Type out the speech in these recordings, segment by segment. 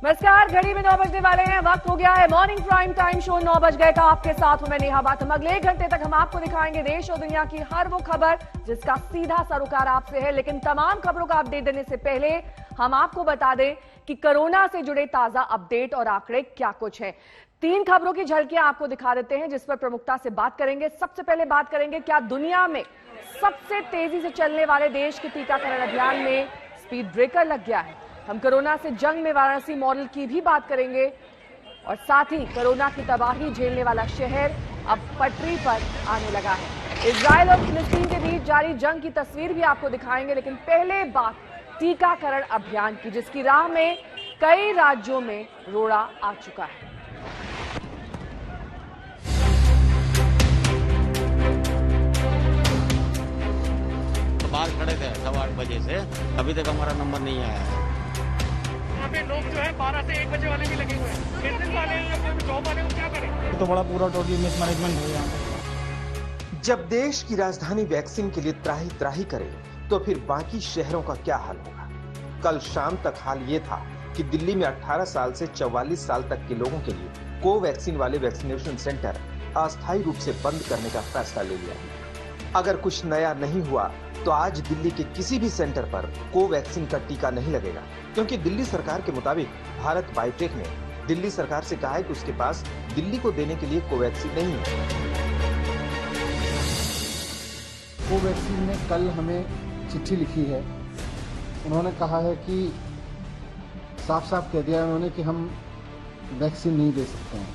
नमस्कार, घड़ी में 9 बजने वाले हैं। वक्त हो गया है मॉर्निंग प्राइम टाइम शो 9 बज गए का। आपके साथ हूं मैं नेहा बातम। अगले 1 घंटे तक हम आपको दिखाएंगे देश और दुनिया की हर वो खबर जिसका सीधा सरोकार आपसे है। लेकिन तमाम खबरों का अपडेट देने से पहले हम आपको बता दें कि कोरोना से जुड़े ताजा अपडेट और आंकड़े क्या कुछ है। 3 खबरों की झलकियां आपको दिखा देते हैं जिस पर प्रमुखता से बात करेंगे। सबसे पहले बात करेंगे क्या दुनिया में सबसे तेजी से चलने वाले देश के टीकाकरण अभियान में स्पीड ब्रेकर लग गया है। हम कोरोना से जंग में वाराणसी मॉडल की भी बात करेंगे और साथ ही कोरोना की तबाही झेलने वाला शहर अब पटरी पर आने लगा है। इजराइल और फिलिस्तीन के बीच जारी जंग की तस्वीर भी आपको दिखाएंगे। लेकिन पहले बात टीकाकरण अभियान की, जिसकी राह में कई राज्यों में रोड़ा आ चुका है। बाहर खड़े थे 8:15 बजे से, अभी तक हमारा नंबर नहीं आया है। यहाँ पे लोग जो है 12 से 1 बजे वाले भी लगे हुए हैं। बिजनेस वाले या जॉब वाले क्या करें? तो बड़ा पूरा टोटली मिसमैनेजमेंट है यहाँ पे। जब देश की राजधानी वैक्सीन के लिए त्राही त्राही करे तो फिर बाकी शहरों का क्या हाल होगा। कल शाम तक हाल ये था कि दिल्ली में 18 साल से 44 साल तक के लोगों के लिए कोवैक्सीन वाले वैक्सीनेशन सेंटर अस्थायी रूप से बंद करने का फैसला ले लिया। अगर कुछ नया नहीं हुआ तो आज दिल्ली के किसी भी सेंटर पर कोवैक्सीन का टीका नहीं लगेगा, क्योंकि दिल्ली सरकार के मुताबिक भारत बायोटेक ने दिल्ली सरकार से कहा है कि उसके पास दिल्ली को देने के लिए कोवैक्सीन नहीं है। कोवैक्सीन ने कल हमें चिट्ठी लिखी है। उन्होंने कहा है कि साफ साफ कह दिया उन्होंने कि हम वैक्सीन नहीं दे सकते हैं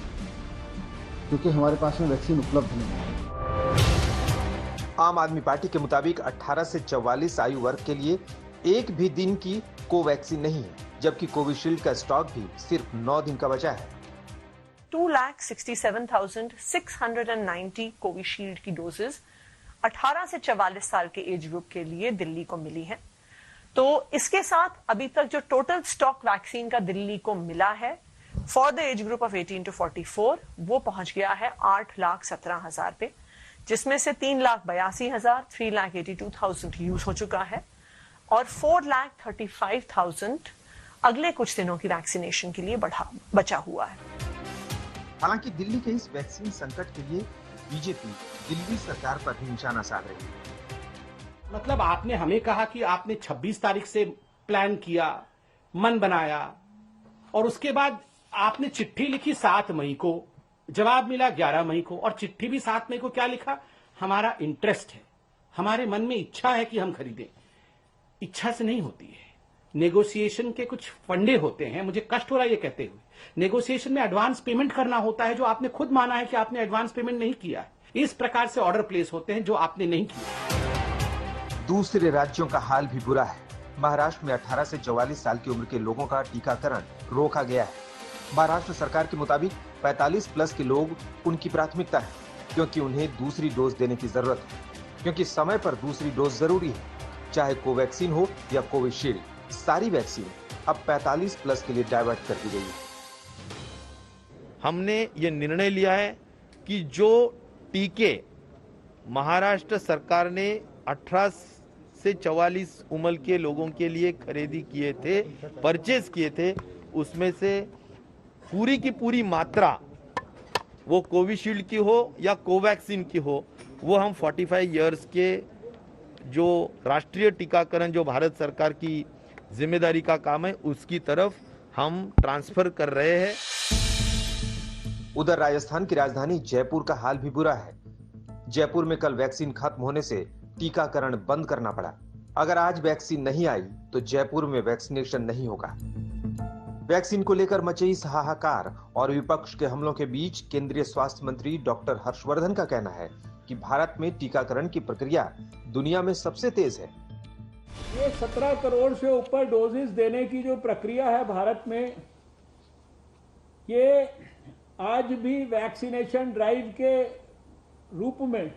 क्योंकि हमारे पास में वैक्सीन उपलब्ध नहीं है। आम आदमी पार्टी के मुताबिक 18 से 44 आयु वर्ग के लिए एक भी दिन की कोवैक्सीन नहीं है, जबकि कोविशील्ड का स्टॉक भी सिर्फ 9 दिन का बचा है। 2,67,690 कोविशील्ड की डोजेस 18 से 44 साल के एज ग्रुप के लिए दिल्ली को मिली है। तो इसके साथ अभी तक जो टोटल स्टॉक वैक्सीन का दिल्ली को मिला है for the age group of 18 to 44 वो पहुंच गया है 8,17,000 पे, जिसमें से 3,82,000 3,82,000 यूज हो चुका है और 4,35,000 अगले कुछ दिनों की वैक्सीनेशन के लिए बचा हुआ है। हालांकि दिल्ली के इस वैक्सीन संकट के लिए बीजेपी दिल्ली सरकार पर ही निशाना साध रही है। मतलब आपने हमें कहा कि आपने 26 तारीख से प्लान किया, मन बनाया और उसके बाद आपने चिट्ठी लिखी 7 मई को, जवाब मिला 11 मई को और चिट्ठी भी 7 मई को क्या लिखा, हमारा इंटरेस्ट है, हमारे मन में इच्छा है कि हम खरीदें। इच्छा से नहीं होती है, नेगोशिएशन के कुछ फंडे होते हैं। मुझे कष्ट हो रहा है ये कहते हुए, नेगोशिएशन में एडवांस पेमेंट करना होता है जो आपने खुद माना है कि आपने एडवांस पेमेंट नहीं किया है। इस प्रकार से ऑर्डर प्लेस होते हैं जो आपने नहीं किया। दूसरे राज्यों का हाल भी बुरा है। महाराष्ट्र में 18 से 44 साल की उम्र के लोगों का टीकाकरण रोका गया है। महाराष्ट्र सरकार के मुताबिक 45 प्लस के लोग उनकी प्राथमिकता है, क्योंकि उन्हें दूसरी डोज देने की जरूरत है, क्योंकि समय पर दूसरी डोज जरूरी है। चाहे कोवैक्सीन हो या कोविशील्ड, सारी वैक्सीन अब 45 प्लस के लिए डाइवर्ट कर दी गई है। हमने ये निर्णय लिया है कि जो टीके महाराष्ट्र सरकार ने 18 से 44 उम्र के लोगों के लिए खरीदी किए थे, परचेज किए थे, उसमें से पूरी की पूरी मात्रा, वो कोविशील्ड की हो या कोवैक्सीन की हो, वो हम 45 इयर्स के जो राष्ट्रीय टीकाकरण जो भारत सरकार की जिम्मेदारी का काम है उसकी तरफ हम ट्रांसफर कर रहे हैं। उधर राजस्थान की राजधानी जयपुर का हाल भी बुरा है। जयपुर में कल वैक्सीन खत्म होने से टीकाकरण बंद करना पड़ा। अगर आज वैक्सीन नहीं आई तो जयपुर में वैक्सीनेशन नहीं होगा। वैक्सीन को लेकर मची इस हाहाकार और विपक्ष के हमलों के बीच केंद्रीय स्वास्थ्य मंत्री डॉक्टर हर्षवर्धन का कहना है कि भारत में टीकाकरण की प्रक्रिया दुनिया में सबसे तेज है। ये 17 करोड़ से ऊपर डोजेस देने की जो प्रक्रिया है भारत में, ये आज भी वैक्सीनेशन ड्राइव के रूप में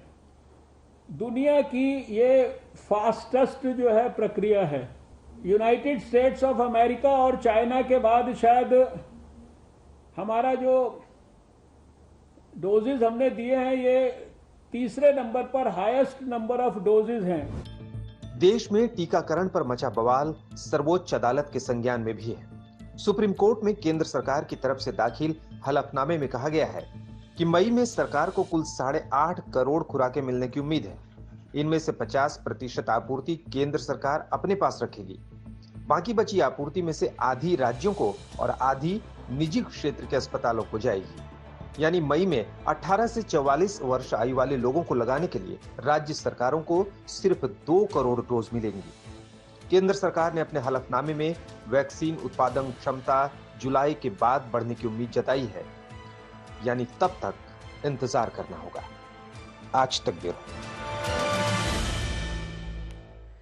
दुनिया की ये फास्टेस्ट जो है प्रक्रिया है। यूनाइटेड स्टेट्स ऑफ अमेरिका और चाइना के बाद शायद हमारा जो डोजेस हमने दिए हैं ये तीसरे नंबर पर हाईएस्ट नंबर ऑफ डोजेस हैं। देश में टीकाकरण पर मचा बवाल सर्वोच्च अदालत के संज्ञान में भी है। सुप्रीम कोर्ट में केंद्र सरकार की तरफ से दाखिल हलफनामे में कहा गया है कि मई में सरकार को कुल 8.5 करोड़ खुराकें मिलने की उम्मीद है। इनमें से 50% आपूर्ति केंद्र सरकार अपने पास रखेगी। बाकी बची आपूर्ति में से आधी राज्यों को और आधी निजी क्षेत्र के अस्पतालों को जाएगी। यानी मई में 18 से 44 वर्ष आयु वाले लोगों को लगाने के लिए राज्य सरकारों को सिर्फ 2 करोड़ डोज मिलेंगी। केंद्र सरकार ने अपने हलफनामे में वैक्सीन उत्पादन क्षमता जुलाई के बाद बढ़ने की उम्मीद जताई है, यानी तब तक इंतजार करना होगा। आज तक ब्यूरो।